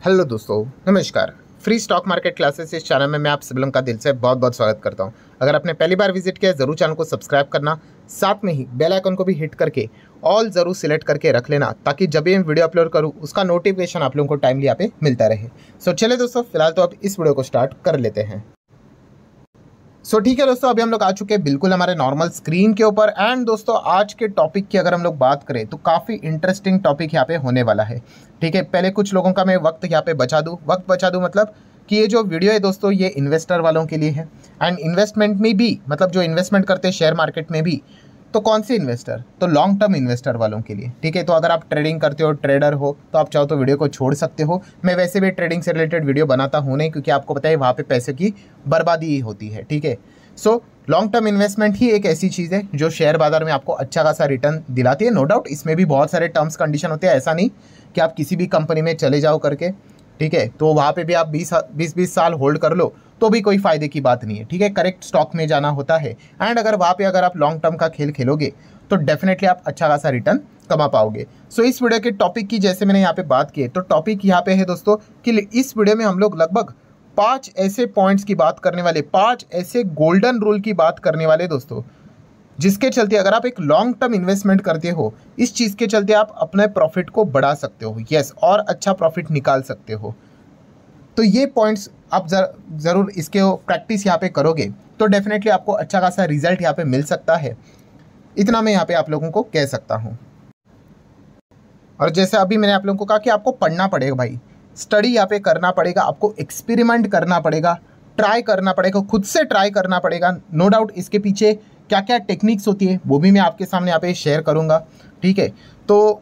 Hello दोस्तों, नमस्कार। Free stock market classes इस चैनल में मैं आप सभी लोगों का दिल से बहुत बहुत स्वागत करता हूं। अगर आपने पहली बार विजिट किया है जरूर चैनल को सब्सक्राइब करना, साथ में ही बेल आइकन को भी हिट करके ऑल जरूर सिलेक्ट करके रख लेना, ताकि जब भी मैं वीडियो अपलोड करूं उसका नोटिफिकेशन आप लोगों को टाइमली यहाँ पे मिलता रहे। सो चलिए दोस्तों, फिलहाल तो अब इस वीडियो को स्टार्ट कर लेते हैं। ठीक है दोस्तों, अभी हम लोग आ चुके हैं बिल्कुल हमारे नॉर्मल स्क्रीन के ऊपर। एंड दोस्तों, आज के टॉपिक की अगर हम लोग बात करें तो काफ़ी इंटरेस्टिंग टॉपिक यहाँ पे होने वाला है। ठीक है, पहले कुछ लोगों का मैं वक्त यहाँ पे वक्त बचा दूँ मतलब कि ये जो वीडियो है दोस्तों ये इन्वेस्टर वालों के लिए है। एंड इन्वेस्टमेंट में भी, मतलब जो इन्वेस्टमेंट करते हैं शेयर मार्केट में भी, तो कौन से इन्वेस्टर, तो लॉन्ग टर्म इन्वेस्टर वालों के लिए। ठीक है, तो अगर आप ट्रेडिंग करते हो, ट्रेडर हो, तो आप चाहो तो वीडियो को छोड़ सकते हो। मैं वैसे भी ट्रेडिंग से रिलेटेड वीडियो बनाता हूँ नहीं, क्योंकि आपको पता है वहाँ पे पैसे की बर्बादी ही होती है। ठीक है, सो लॉन्ग टर्म इन्वेस्टमेंट ही एक ऐसी चीज़ है जो शेयर बाजार में आपको अच्छा खासा रिटर्न दिलाती है। नो डाउट इसमें भी बहुत सारे टर्म्स कंडीशन होते हैं, ऐसा नहीं कि आप किसी भी कंपनी में चले जाओ करके, ठीक है, तो वहाँ पे भी आप 20 साल होल्ड कर लो तो भी कोई फायदे की बात नहीं है। ठीक है, करेक्ट स्टॉक में जाना होता है। एंड अगर वहाँ पे अगर आप लॉन्ग टर्म का खेल खेलोगे तो डेफिनेटली आप अच्छा खासा रिटर्न कमा पाओगे। सो इस वीडियो के टॉपिक की जैसे मैंने यहाँ पे बात की है, तो टॉपिक यहाँ पे है दोस्तों कि इस वीडियो में हम लोग लगभग 5 ऐसे पॉइंट्स की बात करने वाले, 5 ऐसे गोल्डन रूल की बात करने वाले दोस्तों, जिसके चलते अगर आप एक लॉन्ग टर्म इन्वेस्टमेंट करते हो, इस चीज़ के चलते आप अपने प्रॉफिट को बढ़ा सकते हो। यस, और अच्छा प्रॉफिट निकाल सकते हो। तो ये पॉइंट्स आप ज़रूर इसके प्रैक्टिस यहाँ पे करोगे तो डेफिनेटली आपको अच्छा खासा रिजल्ट यहाँ पे मिल सकता है। इतना मैं यहाँ पे आप लोगों को कह सकता हूँ। और जैसे अभी मैंने आप लोगों को कहा कि आपको पढ़ना पड़ेगा भाई, स्टडी यहाँ पे करना पड़ेगा, आपको एक्सपेरिमेंट करना पड़ेगा, ट्राई करना पड़ेगा, खुद से ट्राई करना पड़ेगा। नो डाउट इसके पीछे क्या क्या टेक्निक्स होती है वो भी मैं आपके सामने यहाँ पे शेयर करूँगा। ठीक है, तो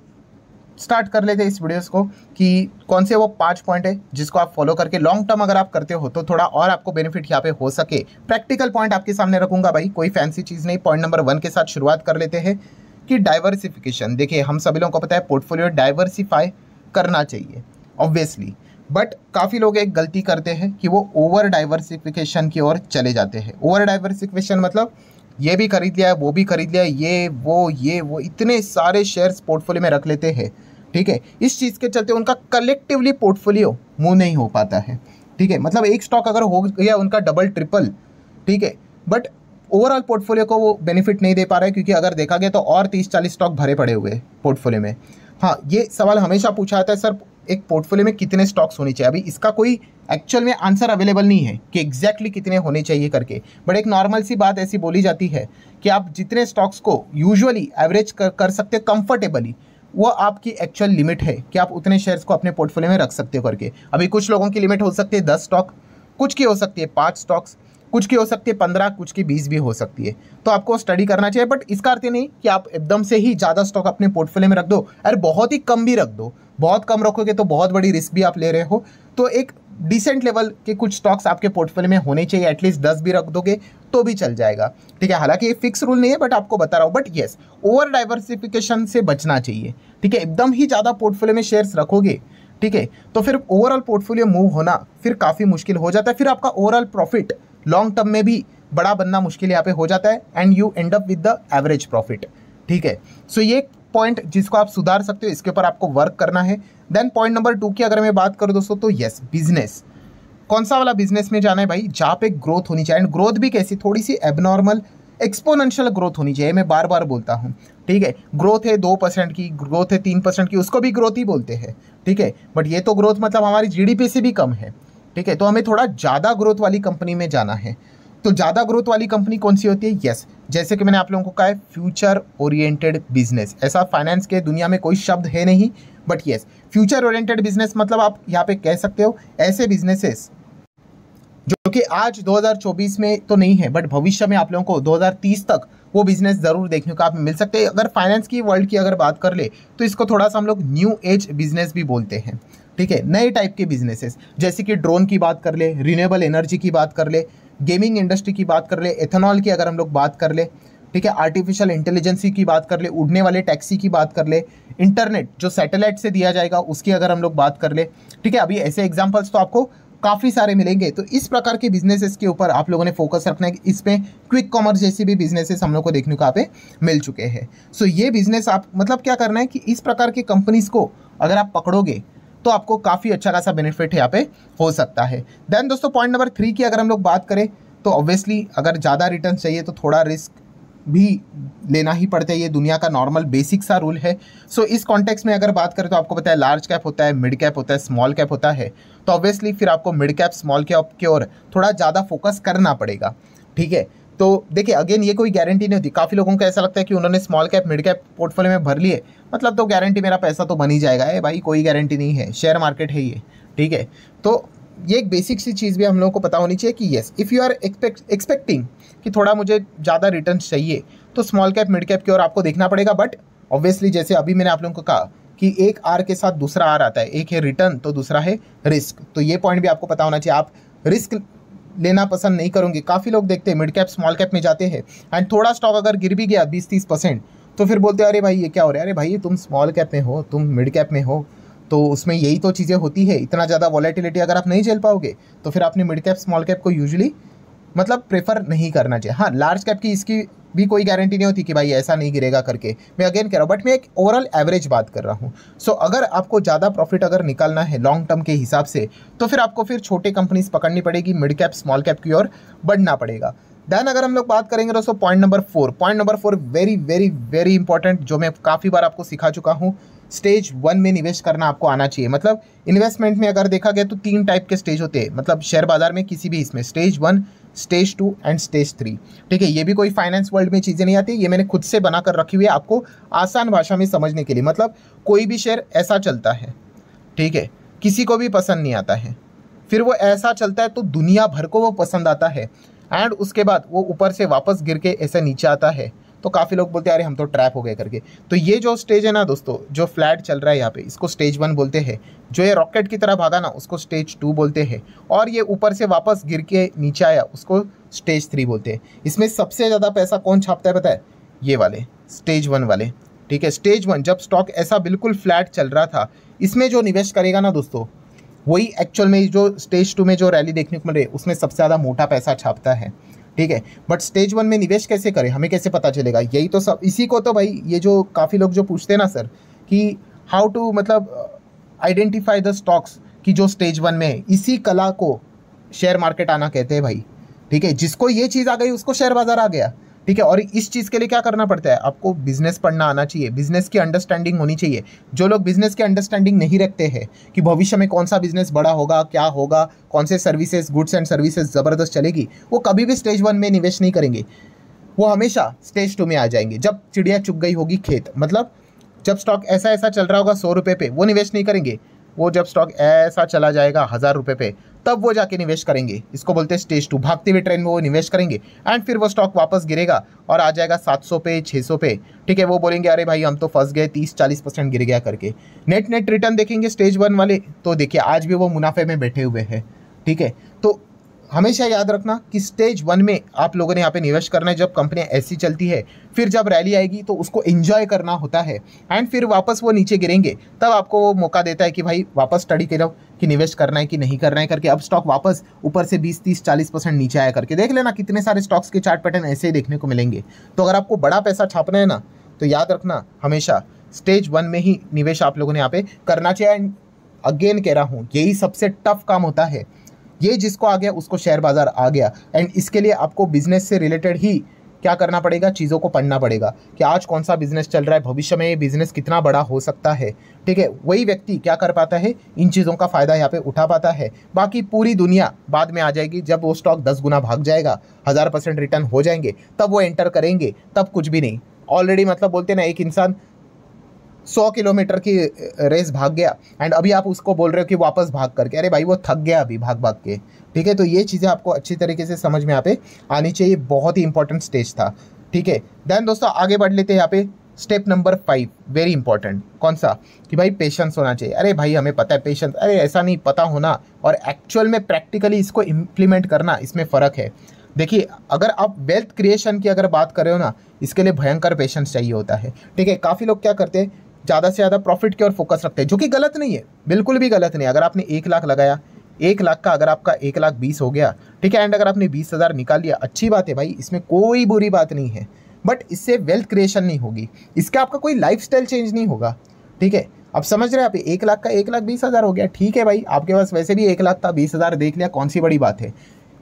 स्टार्ट कर लेते हैं इस वीडियोस को कि कौन से वो 5 पॉइंट है जिसको आप फॉलो करके लॉन्ग टर्म अगर आप करते हो तो थोड़ा और आपको बेनिफिट यहाँ पे हो सके। प्रैक्टिकल पॉइंट आपके सामने रखूंगा भाई, कोई फैंसी चीज़ नहीं। पॉइंट नंबर 1 के साथ शुरुआत कर लेते हैं कि डाइवर्सिफिकेशन। देखिए, हम सभी लोगों को पता है पोर्टफोलियो डाइवर्सिफाई करना चाहिए ऑब्वियसली, बट काफ़ी लोग एक गलती करते हैं कि वो ओवर डाइवर्सिफिकेशन की ओर चले जाते हैं। ओवर डाइवर्सिफिकेशन मतलब ये भी खरीद लिया है, वो भी खरीद लिया है, ये वो इतने सारे शेयर्स पोर्टफोलियो में रख लेते हैं। ठीक है, इस चीज़ के चलते उनका कलेक्टिवली पोर्टफोलियो मूव नहीं हो पाता है। ठीक है, मतलब एक स्टॉक अगर हो गया उनका डबल ट्रिपल, ठीक है, बट ओवरऑल पोर्टफोलियो को वो बेनिफिट नहीं दे पा रहा है, क्योंकि अगर देखा गया तो और 30-40 स्टॉक भरे पड़े हुए पोर्टफोलियो में। हाँ, ये सवाल हमेशा पूछा जाता है, सर एक पोर्टफोलियो में कितने स्टॉक्स होने चाहिए। अभी इसका कोई एक्चुअल में आंसर अवेलेबल नहीं है कि एग्जैक्टली कितने होने चाहिए करके, बट एक नॉर्मल सी बात ऐसी बोली जाती है कि आप जितने स्टॉक्स को यूजुअली एवरेज कर सकते हैं कंफर्टेबली, वो आपकी एक्चुअल लिमिट है कि आप उतने शेयर्स को अपने पोर्टफोलियो में रख सकते हो करके। अभी कुछ लोगों की लिमिट हो सकती है 10 स्टॉक, कुछ की हो सकती है 5 स्टॉक्स, कुछ की हो सकती है 15, कुछ की 20 भी हो सकती है। तो आपको स्टडी करना चाहिए, बट इसका अर्थ ये नहीं कि आप एकदम से ही ज़्यादा स्टॉक अपने पोर्टफोलियो में रख दो। अरे बहुत ही कम भी रख दो, बहुत कम रखोगे तो बहुत बड़ी रिस्क भी आप ले रहे हो। तो एक डिसेंट लेवल के कुछ स्टॉक्स आपके पोर्टफोलियो में होने चाहिए, एटलीस्ट 10 भी रख दोगे तो भी चल जाएगा। ठीक है, हालांकि ये फिक्स रूल नहीं है, बट आपको बता रहा हूँ। बट येस, ओवर डाइवर्सिफिकेशन से बचना चाहिए। ठीक है, एकदम ही ज़्यादा पोर्टफोलियो में शेयर्स रखोगे, ठीक है, तो फिर ओवरऑल पोर्टफोलियो मूव होना फिर काफ़ी मुश्किल हो जाता है। फिर आपका ओवरऑल प्रॉफिट लॉन्ग टर्म में भी बड़ा बनना मुश्किल यहाँ पे हो जाता है, and you and up with the average profit. ठीक है, सो ये पॉइंट जिसको आप सुधार सकते हो, इसके ऊपर आपको वर्क करना है। देन पॉइंट नंबर 2 की अगर मैं बात करूँ दोस्तों, तो यस, बिजनेस। कौन सा वाला बिजनेस में जाना है भाई, जहाँ पे ग्रोथ होनी चाहिए। एंड ग्रोथ भी कैसी, थोड़ी सी एबनॉर्मल एक्सपोनेंशियल ग्रोथ होनी चाहिए। मैं बार बार बोलता हूँ, ठीक है, ग्रोथ है 2% की, ग्रोथ है 3% की, उसको भी ग्रोथ ही बोलते हैं। ठीक है, बट ये तो ग्रोथ मतलब हमारी जीडीपी से भी कम है। ठीक है, तो हमें थोड़ा ज़्यादा ग्रोथ वाली कंपनी में जाना है। तो ज़्यादा ग्रोथ वाली कंपनी कौन सी होती है? यस, जैसे कि मैंने आप लोगों को कहा है, फ्यूचर ओरिएंटेड बिजनेस। ऐसा फाइनेंस के दुनिया में कोई शब्द है नहीं, but yes, future oriented business मतलब आप यहाँ पे कह सकते हो ऐसे बिजनेसेस जो कि आज 2024 में तो नहीं है, बट भविष्य में आप लोगों को 2030 तक वो बिजनेस ज़रूर देखने को आप मिल सकते हैं। अगर फाइनेंस की वर्ल्ड की अगर बात कर ले तो इसको थोड़ा सा हम लोग न्यू एज बिजनेस भी बोलते हैं। ठीक है, नए टाइप के बिजनेसेस, जैसे कि ड्रोन की बात कर ले, रिन्यूएबल एनर्जी की बात कर ले, गेमिंग इंडस्ट्री की बात कर ले, एथेनॉल की अगर हम लोग बात कर ले, ठीक है, आर्टिफिशियल इंटेलिजेंसी की बात कर ले, उड़ने वाले टैक्सी की बात कर ले, इंटरनेट जो सैटेलाइट से दिया जाएगा उसकी अगर हम लोग बात कर ले। ठीक है, अभी ऐसे एग्जांपल्स तो आपको काफ़ी सारे मिलेंगे। तो इस प्रकार के बिजनेसेस के ऊपर आप लोगों ने फोकस रखना है। इसमें क्विक कॉमर्स जैसी भी बिजनेसेस हम लोग को देखने को यहाँ पे मिल चुके हैं। सो ये बिजनेस आप मतलब क्या करना है कि इस प्रकार की कंपनीज को अगर आप पकड़ोगे, तो आपको काफ़ी अच्छा खासा बेनिफिट यहाँ पे हो सकता है। देन दोस्तों पॉइंट नंबर 3 की अगर हम लोग बात करें तो ऑब्वियसली अगर ज़्यादा रिटर्न चाहिए तो थोड़ा रिस्क भी लेना ही पड़ता है, ये दुनिया का नॉर्मल बेसिक सा रूल है। सो इस कॉन्टेक्स्ट में अगर बात करें तो आपको पता है लार्ज कैप होता है, मिड कैप होता है, स्मॉल कैप होता है। तो ऑब्वियसली फिर आपको मिड कैप स्मॉल कैप की ओर थोड़ा ज़्यादा फोकस करना पड़ेगा, ठीक है। तो देखिए अगेन ये कोई गारंटी नहीं होती, काफ़ी लोगों को ऐसा लगता है कि उन्होंने small cap mid cap portfolio में भर लिए मतलब तो गारंटी मेरा पैसा तो बन ही जाएगा। भाई कोई गारंटी नहीं है, शेयर मार्केट है ये, ठीक है। तो ये एक बेसिक सी चीज़ भी हम लोगों को पता होनी चाहिए कि yes if you are expecting कि थोड़ा मुझे ज़्यादा रिटर्न चाहिए तो स्मॉल कैप मिड कैप की ओर आपको देखना पड़ेगा। बट ऑब्वियसली जैसे अभी मैंने आप लोगों को कहा कि एक आर के साथ दूसरा आर आता है, एक है रिटर्न तो दूसरा है रिस्क। तो ये पॉइंट भी आपको पता होना चाहिए। आप रिस्क लेना पसंद नहीं करोगे। काफ़ी लोग देखते हैं मिड कैप स्मॉल कैप में जाते हैं एंड थोड़ा स्टॉक अगर गिर भी गया 20-30% तो फिर बोलते हैं अरे भाई ये क्या हो रहा है, अरे भाई तुम स्मॉल कैप में हो, तुम मिड कैप में हो, तो उसमें यही तो चीज़ें होती है। इतना ज़्यादा वॉलेटिलिटी अगर आप नहीं झेल पाओगे तो फिर आपने मिड कैप स्मॉल कैप को यूजुअली मतलब प्रेफर नहीं करना चाहिए। हाँ लार्ज कैप की इसकी भी कोई गारंटी नहीं होती कि भाई ऐसा नहीं गिरेगा करके, मैं अगेन कह रहा हूँ, बट मैं एक ओवरऑल एवरेज बात कर रहा हूँ। सो अगर आपको ज़्यादा प्रॉफिट अगर निकालना है लॉन्ग टर्म के हिसाब से तो फिर आपको फिर छोटे कंपनीज पकड़नी पड़ेगी, मिड कैप स्मॉल कैप की ओर बढ़ना पड़ेगा। देन अगर हम लोग बात करेंगे दोस्तों point number 4 very very very important, जो मैं काफ़ी बार आपको सिखा चुका हूँ, स्टेज 1 में निवेश करना आपको आना चाहिए। मतलब इन्वेस्टमेंट में अगर देखा गया तो 3 टाइप के स्टेज होते हैं, मतलब शेयर बाजार में किसी भी इसमें स्टेज 1, स्टेज 2 एंड स्टेज 3, ठीक है। ये भी कोई फाइनेंस वर्ल्ड में चीज़ें नहीं आती, ये मैंने खुद से बना कर रखी हुई है आपको आसान भाषा में समझने के लिए। मतलब कोई भी शेयर ऐसा चलता है, ठीक है, किसी को भी पसंद नहीं आता है, फिर वो ऐसा चलता है तो दुनिया भर को वो पसंद आता है एंड उसके बाद वो ऊपर से वापस गिर के ऐसे नीचे आता है तो काफ़ी लोग बोलते हैं अरे हम तो ट्रैप हो गए करके। तो ये जो स्टेज है ना दोस्तों, जो फ्लैट चल रहा है यहाँ पे, इसको स्टेज 1 बोलते हैं। जो ये रॉकेट की तरह भागा ना उसको स्टेज 2 बोलते हैं, और ये ऊपर से वापस गिर के नीचे आया उसको स्टेज 3 बोलते हैं। इसमें सबसे ज़्यादा पैसा कौन छापता है पता है? ये वाले स्टेज 1 वाले, ठीक है। स्टेज 1 जब स्टॉक ऐसा बिल्कुल फ्लैट चल रहा था, इसमें जो निवेश करेगा ना दोस्तों, वही एक्चुअल में जो स्टेज 2 में जो रैली देखने को मिल रही है उसमें सबसे ज़्यादा मोटा पैसा छापता है, ठीक है। बट स्टेज 1 में निवेश कैसे करें, हमें कैसे पता चलेगा? यही तो सब, इसी को तो भाई ये जो काफ़ी लोग जो पूछते हैं ना सर कि हाउ टू मतलब आइडेंटिफाई द स्टॉक्स की जो स्टेज 1 में है, इसी कला को शेयर मार्केट आना कहते हैं भाई, ठीक है। जिसको ये चीज़ आ गई उसको शेयर बाजार आ गया, ठीक है। और इस चीज़ के लिए क्या करना पड़ता है? आपको बिजनेस पढ़ना आना चाहिए, बिजनेस की अंडरस्टैंडिंग होनी चाहिए। जो लोग बिजनेस की अंडरस्टैंडिंग नहीं रखते हैं कि भविष्य में कौन सा बिजनेस बड़ा होगा, क्या होगा, कौन से सर्विसेज, गुड्स एंड सर्विसेज ज़बरदस्त चलेगी, वो कभी भी स्टेज 1 में निवेश नहीं करेंगे। वो हमेशा स्टेज 2 में आ जाएंगे जब चिड़िया चुग गई होगी खेत। मतलब जब स्टॉक ऐसा ऐसा चल रहा होगा 100 रुपये पे, वो निवेश नहीं करेंगे। वो जब स्टॉक ऐसा चला जाएगा 1000 रुपये पे, तब वो जाके निवेश करेंगे। इसको बोलते हैं स्टेज 2। भागते हुए ट्रेन में वो निवेश करेंगे एंड फिर वो स्टॉक वापस गिरेगा और आ जाएगा 700 पे, 600 पे, ठीक है। वो बोलेंगे अरे भाई हम तो फंस गए, 30-40% गिर गया करके। नेट रिटर्न देखेंगे स्टेज 1 वाले तो देखिए आज भी वो मुनाफे में बैठे हुए हैं, ठीक है। तो हमेशा याद रखना कि स्टेज 1 में आप लोगों ने यहाँ पे निवेश करना है जब कंपनियाँ ऐसी चलती है। फिर जब रैली आएगी तो उसको एंजॉय करना होता है एंड फिर वापस वो नीचे गिरेंगे, तब आपको वो मौका देता है कि भाई वापस स्टडी करो कि निवेश करना है कि नहीं करना है करके। अब स्टॉक वापस ऊपर से 20-30-40% नीचे आया करके देख लेना, कितने सारे स्टॉक्स के चार्ट पैटर्न ऐसे ही देखने को मिलेंगे। तो अगर आपको बड़ा पैसा छापना है ना तो याद रखना हमेशा स्टेज 1 में ही निवेश आप लोगों ने यहाँ पे करना चाहिए। अगेन कह रहा हूँ यही सबसे टफ काम होता है, ये जिसको आ गया उसको शेयर बाजार आ गया। एंड इसके लिए आपको बिजनेस से रिलेटेड ही क्या करना पड़ेगा, चीज़ों को पढ़ना पड़ेगा कि आज कौन सा बिजनेस चल रहा है, भविष्य में ये बिजनेस कितना बड़ा हो सकता है, ठीक है। वही व्यक्ति क्या कर पाता है, इन चीज़ों का फ़ायदा यहाँ पे उठा पाता है। बाकी पूरी दुनिया बाद में आ जाएगी, जब वो स्टॉक 10 गुना भाग जाएगा, 1000% रिटर्न हो जाएंगे, तब वो एंटर करेंगे, तब कुछ भी नहीं। ऑलरेडी मतलब बोलते ना एक इंसान 100 किलोमीटर की रेस भाग गया एंड अभी आप उसको बोल रहे हो कि वापस भाग करके, अरे भाई वो थक गया अभी भाग भाग के, ठीक है। तो ये चीज़ें आपको अच्छी तरीके से समझ में यहाँ पे आनी चाहिए, बहुत ही इंपॉर्टेंट स्टेज था, ठीक है। देन दोस्तों आगे बढ़ लेते हैं यहाँ पे स्टेप नंबर 5, वेरी इंपॉर्टेंट। कौन सा? कि भाई पेशेंस होना चाहिए। अरे भाई हमें पता है पेशेंस, अरे ऐसा नहीं, पता होना और एक्चुअल में प्रैक्टिकली इसको इम्प्लीमेंट करना, इसमें फ़र्क है। देखिए अगर आप वेल्थ क्रिएशन की अगर बात कर रहे हो ना, इसके लिए भयंकर पेशेंस चाहिए होता है, ठीक है। काफ़ी लोग क्या करते हैं, ज़्यादा से ज़्यादा प्रॉफिट की ओर फोकस रखते हैं, जो कि गलत नहीं है, बिल्कुल भी गलत नहीं। अगर आपने 1 लाख लगाया, 1 लाख का अगर आपका 1,20,000 हो गया, ठीक है, एंड अगर आपने 20,000 निकाल लिया, अच्छी बात है भाई, इसमें कोई बुरी बात नहीं है। बट इससे वेल्थ क्रिएशन नहीं होगी, इसका आपका कोई लाइफस्टाइल चेंज नहीं होगा, ठीक है। अब समझ रहे हैं आप, 1 लाख का 1,20,000 हो गया, ठीक है भाई, आपके पास वैसे भी 1 लाख था, 20,000 देख लिया, कौन सी बड़ी बात है।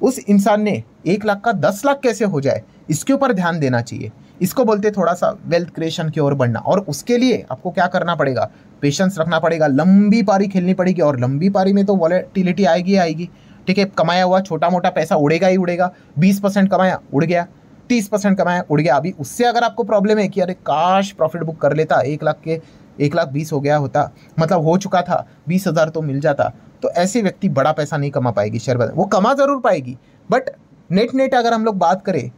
उस इंसान ने 1 लाख का 10 लाख कैसे हो जाए, इसके ऊपर ध्यान देना चाहिए। इसको बोलते थोड़ा सा वेल्थ क्रिएशन की ओर बढ़ना। और उसके लिए आपको क्या करना पड़ेगा, पेशेंस रखना पड़ेगा, लंबी पारी खेलनी पड़ेगी। और लंबी पारी में तो वॉलेटिलिटी आएगी आएगी, ठीक है। कमाया हुआ छोटा मोटा पैसा उड़ेगा ही उड़ेगा। 20% कमाया उड़ गया, 30% कमाया उड़ गया। अभी उससे अगर आपको प्रॉब्लम है कि अरे काश प्रॉफिट बुक कर लेता, 1 लाख के 1,20,000 हो गया होता, मतलब हो चुका था, 20,000 तो मिल जाता, तो ऐसे व्यक्ति बड़ा पैसा नहीं कमा पाएगी शेयर बाजार। वो कमा जरूर पाएगी, बट नेट अगर हम लोग बात करें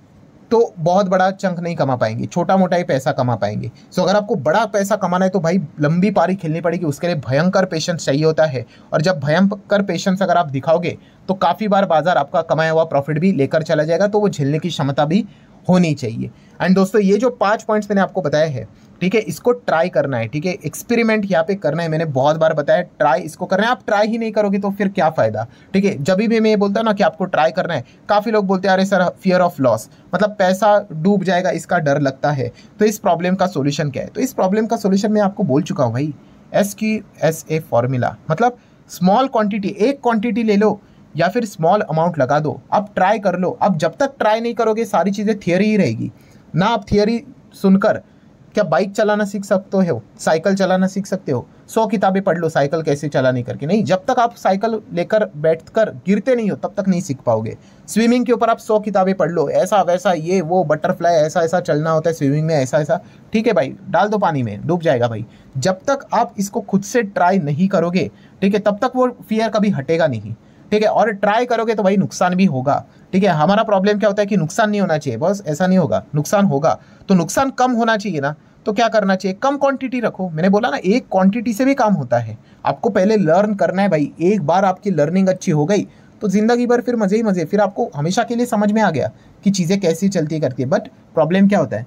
तो बहुत बड़ा चंक नहीं कमा पाएंगे, छोटा मोटा ही पैसा कमा पाएंगे। सो अगर आपको बड़ा पैसा कमाना है तो भाई लंबी पारी खेलनी पड़ेगी, उसके लिए भयंकर पेशेंस चाहिए होता है। और जब भयंकर पेशेंस अगर आप दिखाओगे तो काफ़ी बार बाजार आपका कमाया हुआ प्रॉफिट भी लेकर चला जाएगा, तो वो झेलने की क्षमता भी होनी चाहिए। एंड दोस्तों, ये जो 5 पॉइंट्स मैंने आपको बताए हैं, ठीक है, इसको ट्राई करना है, ठीक है, एक्सपेरिमेंट यहाँ पे करना है। मैंने बहुत बार बताया ट्राई इसको करना है। आप ट्राई ही नहीं करोगे तो फिर क्या फ़ायदा, ठीक है। जब भी मैं ये बोलता हूँ ना कि आपको ट्राई करना है, काफ़ी लोग बोलते हैं अरे सर फियर ऑफ लॉस, मतलब पैसा डूब जाएगा इसका डर लगता है। तो इस प्रॉब्लम का सोल्यूशन क्या है, तो इस प्रॉब्लम का सोल्यूशन मैं आपको बोल चुका हूँ भाई, SQSA फॉर्मूला। मतलब स्मॉल क्वांटिटी, एक क्वांटिटी ले लो या फिर स्मॉल अमाउंट लगा दो, अब ट्राई कर लो। अब जब तक ट्राई नहीं करोगे सारी चीज़ें थियरी ही रहेगी ना। आप थियरी सुनकर क्या बाइक चलाना सीख सकते हो, साइकिल चलाना सीख सकते हो? 100 किताबें पढ़ लो साइकिल कैसे चलाने करके, नहीं। जब तक आप साइकिल लेकर बैठकर गिरते नहीं हो तब तक नहीं सीख पाओगे। स्विमिंग के ऊपर आप 100 किताबें पढ़ लो, ऐसा वैसा ये वो बटरफ्लाई ऐसा ऐसा चलना होता है स्विमिंग में, ऐसा ऐसा, ठीक है भाई, डाल दो पानी में डूब जाएगा भाई। जब तक आप इसको खुद से ट्राई नहीं करोगे, ठीक है, तब तक वो फियर कभी हटेगा नहीं, ठीक है। और ट्राई करोगे तो भाई नुकसान भी होगा, ठीक है। हमारा प्रॉब्लम क्या होता है कि नुकसान नहीं होना चाहिए, बस ऐसा नहीं होगा, नुकसान होगा। तो नुकसान कम होना चाहिए ना, तो क्या करना चाहिए, कम क्वांटिटी रखो। मैंने बोला ना, एक क्वांटिटी से भी काम होता है। आपको पहले लर्न करना है भाई। एक बार आपकी लर्निंग अच्छी हो गई तो जिंदगी भर फिर मजे ही मजे, फिर आपको हमेशा के लिए समझ में आ गया कि चीज़ें कैसी चलती करती है। बट प्रॉब्लम क्या होता है,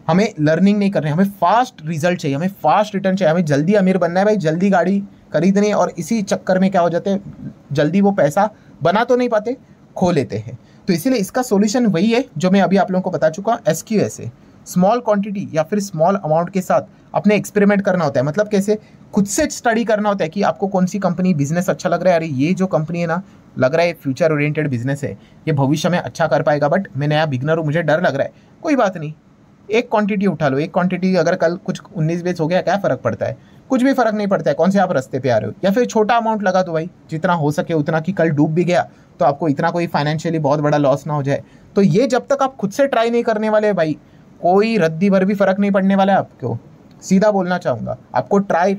हमें लर्निंग नहीं करनी, हमें फास्ट रिजल्ट चाहिए, हमें फास्ट रिटर्न चाहिए, हमें जल्दी अमीर बनना है भाई, जल्दी गाड़ी खरीदनी। और इसी चक्कर में क्या हो जाते हैं, जल्दी वो पैसा बना तो नहीं पाते, खो लेते हैं। तो इसीलिए इसका सॉल्यूशन वही है जो मैं अभी आप लोगों को बता चुका हूँ, SQSA। स्मॉल क्वांटिटी या फिर स्मॉल अमाउंट के साथ अपने एक्सपेरिमेंट करना होता है। मतलब कैसे, खुद से स्टडी करना होता है कि आपको कौन सी कंपनी बिजनेस अच्छा लग रहा है। अरे ये जो कंपनी है ना, लग रहा है फ्यूचर ओरिएंटेड बिजनेस है, ये भविष्य में अच्छा कर पाएगा, बट मैं नया बिगनर हूँ, मुझे डर लग रहा है। कोई बात नहीं, एक क्वांटिटी उठा लो। एक क्वांटिटी अगर कल कुछ 19-20 हो गया, क्या फ़र्क पड़ता है, कुछ भी फ़र्क नहीं पड़ता है, कौन से आप रास्ते पे आ रहे हो। या फिर छोटा अमाउंट लगा दो भाई, जितना हो सके उतना, कि कल डूब भी गया तो आपको इतना कोई फाइनेंशियली बहुत बड़ा लॉस ना हो जाए। तो ये जब तक आप खुद से ट्राई नहीं करने वाले भाई, कोई रद्दी भर भी फ़र्क नहीं पड़ने वाला है आपको। सीधा बोलना चाहूँगा, आपको ट्राई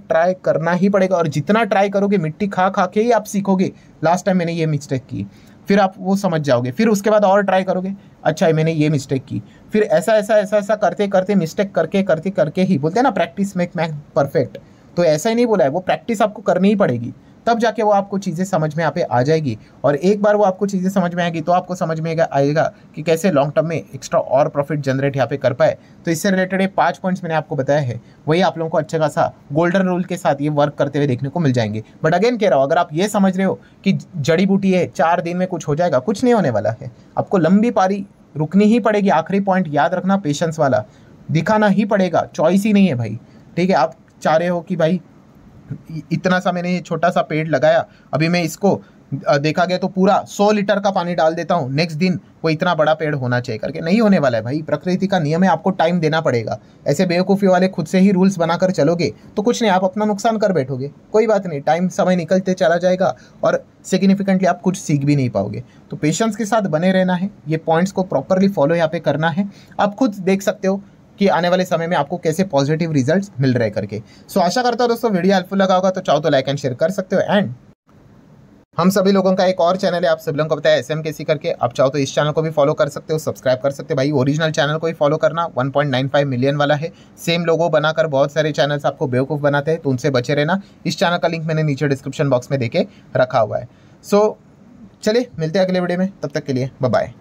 करना ही पड़ेगा। और जितना ट्राई करोगे, मिट्टी खा खा के ही आप सीखोगे, लास्ट टाइम मैंने ये मिस्टेक की, फिर आप वो समझ जाओगे। फिर उसके बाद और ट्राई करोगे, अच्छा है मैंने ये मिस्टेक की, फिर ऐसा ऐसा ऐसा ऐसा करते करते, मिस्टेक करते करके ही, बोलते हैं ना प्रैक्टिस मेक मैन परफेक्ट। तो ऐसा ही नहीं बोला है, वो प्रैक्टिस आपको करनी ही पड़ेगी, तब जाके वो आपको चीज़ें समझ में यहाँ पे आ जाएगी। और एक बार वो आपको चीज़ें समझ में आएगी तो आपको समझ में आएगा कि कैसे लॉन्ग टर्म में एक्स्ट्रा और प्रॉफिट जनरेट यहाँ पे कर पाए। तो इससे रिलेटेड 5 पॉइंट्स मैंने आपको बताया है, वही आप लोगों को अच्छा खासा गोल्डन रूल के साथ ये वर्क करते हुए देखने को मिल जाएंगे। बट अगेन कह रहा हूँ, अगर आप ये समझ रहे हो कि जड़ी बूटी है, 4 दिन में कुछ हो जाएगा, कुछ नहीं होने वाला है। आपको लंबी पारी रुकनी ही पड़ेगी। आखिरी पॉइंट याद रखना, पेशेंस वाला, दिखाना ही पड़ेगा, चॉइस ही नहीं है भाई, ठीक है। आप चाह रहे हो कि भाई इतना सा मैंने ये छोटा सा पेड़ लगाया, अभी मैं इसको देखा गया तो पूरा 100 लीटर का पानी डाल देता हूँ, नेक्स्ट दिन वो इतना बड़ा पेड़ होना चाहिए करके, नहीं होने वाला है भाई। प्रकृति का नियम है, आपको टाइम देना पड़ेगा। ऐसे बेवकूफ़ी वाले खुद से ही रूल्स बनाकर चलोगे तो कुछ नहीं, आप अपना नुकसान कर बैठोगे। कोई बात नहीं, टाइम समय निकलते चला जाएगा और सिग्निफिकेंटली आप कुछ सीख भी नहीं पाओगे। तो पेशेंस के साथ बने रहना है, ये पॉइंट्स को प्रॉपरली फॉलो यहाँ पे करना है। आप खुद देख सकते हो कि आने वाले समय में आपको कैसे पॉजिटिव रिजल्ट्स मिल रहे करके। सो आशा करता हूँ दोस्तों वीडियो हेल्पफुल लगा होगा, तो चाहो तो लाइक एंड शेयर कर सकते हो। एंड हम सभी लोगों का एक और चैनल है, आप सभी लोगों को पता है, SMKC करके। आप चाहो तो इस चैनल को भी फॉलो कर सकते हो, सब्सक्राइब कर सकते हो भाई। ओरिजिनल चैनल को ही फॉलो करना, 1.95 मिलियन वाला है। सेम लोगो बनाकर बहुत सारे चैनल्स आपको बेवकूफ़ बनाते हैं, तो उनसे बचे रहना। इस चैनल का लिंक मैंने नीचे डिस्क्रिप्शन बॉक्स में देके रखा हुआ है। सो चलिए मिलते हैं अगले वीडियो में, तब तक के लिए बाय बाय।